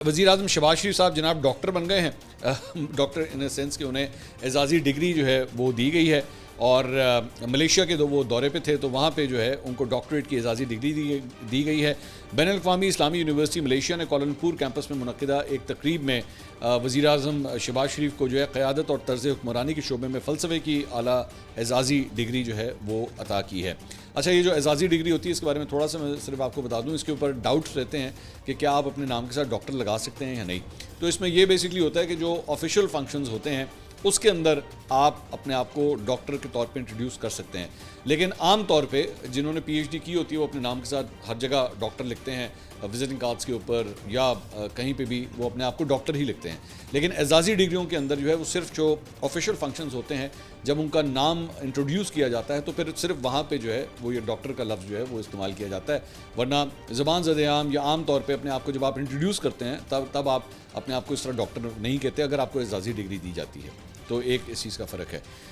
वज़ीर आज़म शहबाज शरीफ साहब जनाब डॉक्टर बन गए हैं। डॉक्टर इन द सेंस कि उन्हें एजाज़ी डिग्री जो है वो दी गई है और मलेशिया के वो दौरे पे थे तो वहाँ पे जो है उनको डॉक्टरेट की एजाज़ी डिग्री दी गई है। बैनुल-अक़वामी इस्लामी यूनिवर्सिटी मलेशिया ने कोलमपुर कैंपस में मुनक़िदा एक तकरीब में वज़ीर आज़म शहबाज शरीफ को जो है क़यादत और तर्ज़ हुक्मरानी के शोबे में फ़लसफ़े की आला एजाज़ी डिग्री जो है वो अता की है। अच्छा, ये जो एजाज़ी डिग्री होती है इसके बारे में थोड़ा सा मैं सिर्फ आपको बता दूं, इसके ऊपर डाउट्स रहते हैं कि क्या आप अपने नाम के साथ डॉक्टर लगा सकते हैं या नहीं। तो इसमें ये बेसिकली होता है कि जो ऑफिशियल फंक्शंस होते हैं उसके अंदर आप अपने आप को डॉक्टर के तौर पे इंट्रोड्यूस कर सकते हैं, लेकिन आम तौर पे जिन्होंने पीएचडी की होती है वो अपने नाम के साथ हर जगह डॉक्टर लिखते हैं, विजिटिंग कार्ड्स के ऊपर या कहीं पे भी वो अपने आप को डॉक्टर ही लिखते हैं। लेकिन एजाज़ी डिग्रियों के अंदर जो है वो सिर्फ जो ऑफिशियल फंक्शंस होते हैं जब उनका नाम इंट्रोड्यूस किया जाता है तो फिर सिर्फ वहाँ पे जो है वो ये डॉक्टर का लफ्ज़ जो है वो इस्तेमाल किया जाता है, वरना ज़बान ज़द-ए-आम या आम तौर पे अपने आप को जब आप इंट्रोड्यूस करते हैं तब आप अपने आप को इस तरह डॉक्टर नहीं कहते अगर आपको एजाज़ी डिग्री दी जाती है। तो एक इस चीज़ का फ़र्क है।